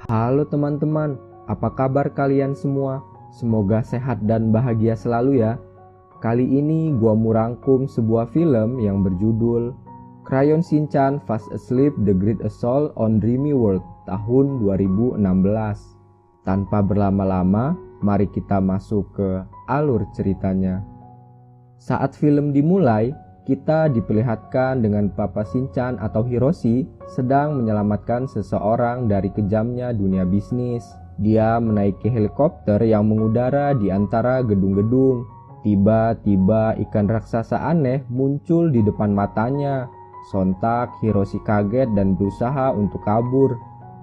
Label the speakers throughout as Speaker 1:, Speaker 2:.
Speaker 1: Halo teman-teman, apa kabar kalian semua? Semoga sehat dan bahagia selalu ya. Kali ini gua mau rangkum sebuah film yang berjudul Crayon Shinchan Fast Asleep: The Great Assault on Dreamy World tahun 2016. Tanpa berlama-lama, mari kita masuk ke alur ceritanya. Saat film dimulai, kita diperlihatkan dengan Papa Shinchan atau Hiroshi sedang menyelamatkan seseorang dari kejamnya dunia bisnis. Dia menaiki helikopter yang mengudara di antara gedung-gedung. Tiba-tiba ikan raksasa aneh muncul di depan matanya. Sontak Hiroshi kaget dan berusaha untuk kabur.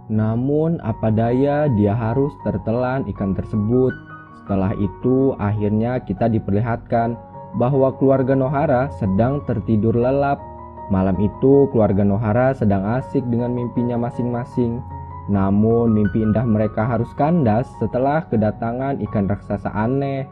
Speaker 1: Namun apa daya, dia harus tertelan ikan tersebut. Setelah itu akhirnya kita diperlihatkan bahwa keluarga Nohara sedang tertidur lelap. Malam itu keluarga Nohara sedang asik dengan mimpinya masing-masing. Namun mimpi indah mereka harus kandas setelah kedatangan ikan raksasa aneh.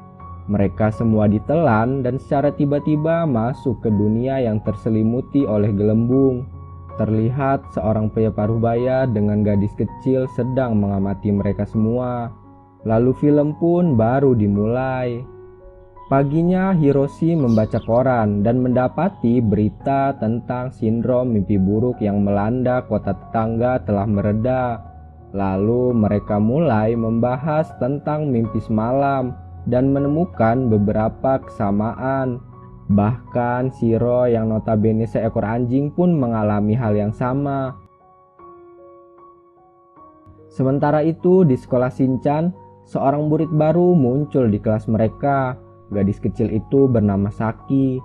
Speaker 1: Mereka semua ditelan dan secara tiba-tiba masuk ke dunia yang terselimuti oleh gelembung. Terlihat seorang pria parubaya dengan gadis kecil sedang mengamati mereka semua. Lalu film pun baru dimulai. Paginya Hiroshi membaca koran dan mendapati berita tentang sindrom mimpi buruk yang melanda kota tetangga telah mereda. Lalu mereka mulai membahas tentang mimpi semalam dan menemukan beberapa kesamaan. Bahkan Shiro yang notabene seekor anjing pun mengalami hal yang sama. Sementara itu di sekolah Shinchan, seorang murid baru muncul di kelas mereka. Gadis kecil itu bernama Saki.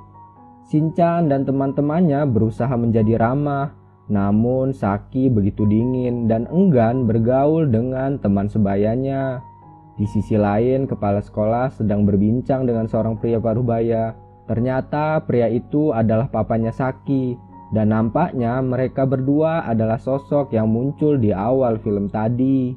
Speaker 1: Shinchan dan teman-temannya berusaha menjadi ramah, namun Saki begitu dingin dan enggan bergaul dengan teman sebayanya. Di sisi lain, kepala sekolah sedang berbincang dengan seorang pria parubaya. Ternyata pria itu adalah papanya Saki, dan nampaknya mereka berdua adalah sosok yang muncul di awal film tadi.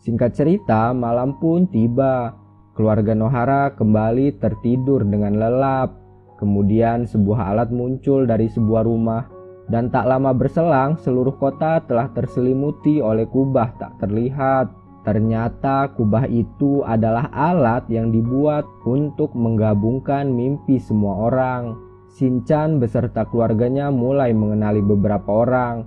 Speaker 1: Singkat cerita, malam pun tiba. Keluarga Nohara kembali tertidur dengan lelap. Kemudian sebuah alat muncul dari sebuah rumah. Dan tak lama berselang seluruh kota telah terselimuti oleh kubah tak terlihat. Ternyata kubah itu adalah alat yang dibuat untuk menggabungkan mimpi semua orang. Shinchan beserta keluarganya mulai mengenali beberapa orang.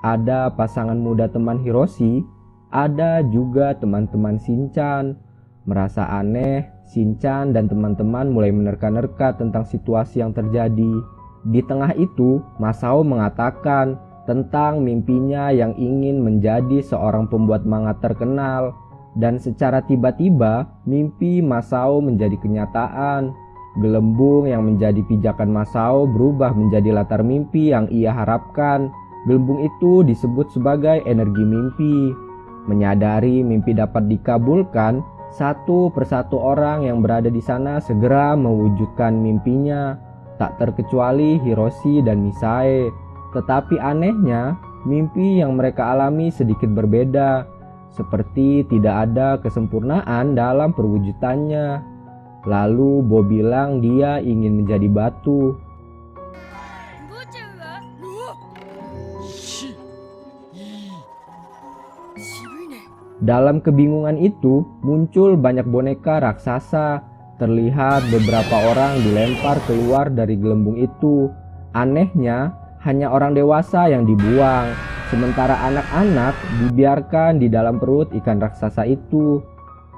Speaker 1: Ada pasangan muda teman Hiroshi, ada juga teman-teman Shinchan. Merasa aneh, Shinchan dan teman-teman mulai menerka-nerka tentang situasi yang terjadi. Di tengah itu, Masao mengatakan tentang mimpinya yang ingin menjadi seorang pembuat manga terkenal. Dan secara tiba-tiba, mimpi Masao menjadi kenyataan. Gelembung yang menjadi pijakan Masao berubah menjadi latar mimpi yang ia harapkan. Gelembung itu disebut sebagai energi mimpi. Menyadari mimpi dapat dikabulkan, satu persatu orang yang berada di sana segera mewujudkan mimpinya, tak terkecuali Hiroshi dan Misae. Tetapi anehnya, mimpi yang mereka alami sedikit berbeda, seperti tidak ada kesempurnaan dalam perwujudannya. Lalu Bo bilang dia ingin menjadi batu. Dalam kebingungan itu, muncul banyak boneka raksasa. Terlihat beberapa orang dilempar keluar dari gelembung itu. Anehnya, hanya orang dewasa yang dibuang, sementara anak-anak dibiarkan di dalam perut ikan raksasa itu.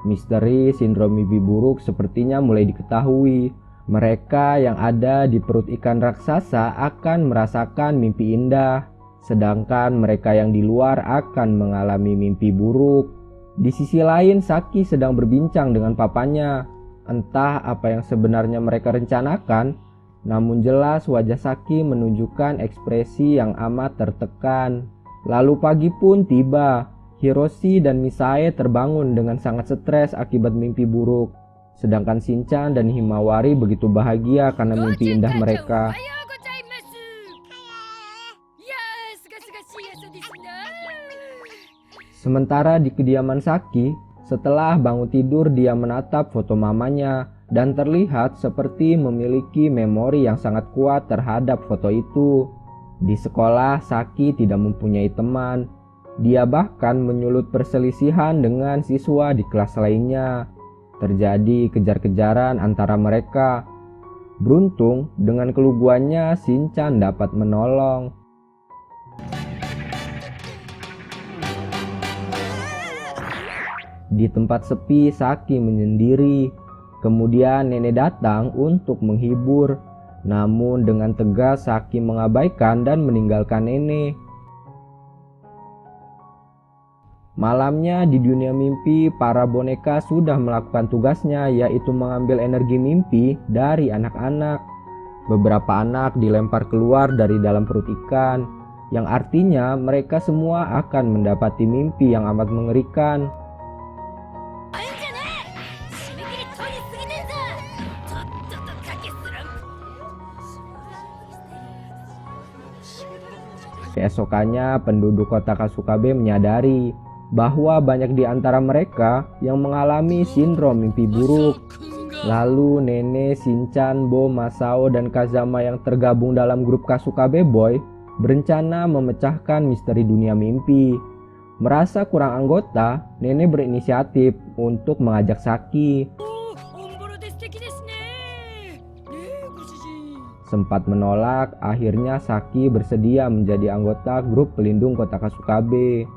Speaker 1: Misteri sindrom mimpi buruk sepertinya mulai diketahui. Mereka yang ada di perut ikan raksasa akan merasakan mimpi indah, sedangkan mereka yang di luar akan mengalami mimpi buruk. Di sisi lain, Saki sedang berbincang dengan papanya. Entah apa yang sebenarnya mereka rencanakan, namun jelas wajah Saki menunjukkan ekspresi yang amat tertekan. Lalu pagi pun tiba. Hiroshi dan Misae terbangun dengan sangat stres akibat mimpi buruk. Sedangkan Shinchan dan Himawari begitu bahagia karena mimpi indah mereka. Sementara di kediaman Saki, setelah bangun tidur dia menatap foto mamanya dan terlihat seperti memiliki memori yang sangat kuat terhadap foto itu. Di sekolah, Saki tidak mempunyai teman. Dia bahkan menyulut perselisihan dengan siswa di kelas lainnya. Terjadi kejar-kejaran antara mereka. Beruntung dengan keluguannya Shinchan dapat menolong. Di tempat sepi Saki menyendiri. Kemudian nenek datang untuk menghibur. Namun dengan tegas Saki mengabaikan dan meninggalkan nenek. Malamnya di dunia mimpi, para boneka sudah melakukan tugasnya, yaitu mengambil energi mimpi dari anak-anak. Beberapa anak dilempar keluar dari dalam perut ikan, yang artinya mereka semua akan mendapati mimpi yang amat mengerikan. Keesokannya, penduduk kota Kasukabe menyadari bahwa banyak di antara mereka yang mengalami sindrom mimpi buruk. Lalu nenek, Shinchan, Bo, Masao, dan Kazama yang tergabung dalam grup Kasukabe Boy berencana memecahkan misteri dunia mimpi. Merasa kurang anggota, nenek berinisiatif untuk mengajak Saki. Sempat menolak, akhirnya Saki bersedia menjadi anggota grup pelindung kota Kasukabe.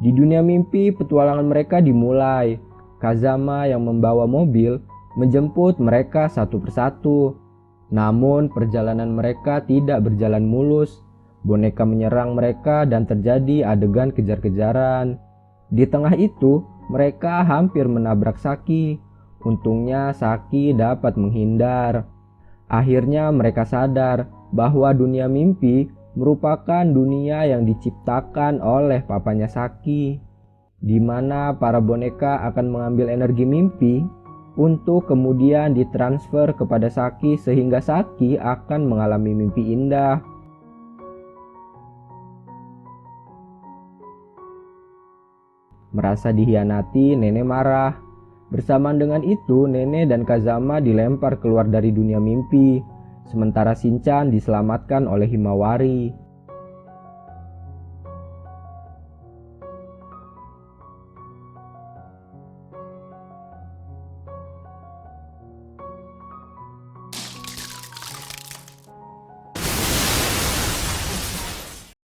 Speaker 1: Di dunia mimpi, petualangan mereka dimulai. Kazama yang membawa mobil menjemput mereka satu persatu. Namun perjalanan mereka tidak berjalan mulus. Boneka menyerang mereka dan terjadi adegan kejar-kejaran. Di tengah itu, mereka hampir menabrak Saki. Untungnya Saki dapat menghindar. Akhirnya mereka sadar bahwa dunia mimpi merupakan dunia yang diciptakan oleh papanya Saki, di mana para boneka akan mengambil energi mimpi untuk kemudian ditransfer kepada Saki sehingga Saki akan mengalami mimpi indah. Merasa dihianati, nenek marah. Bersamaan dengan itu, nenek dan Kazama dilempar keluar dari dunia mimpi. Sementara Shinchan diselamatkan oleh Himawari.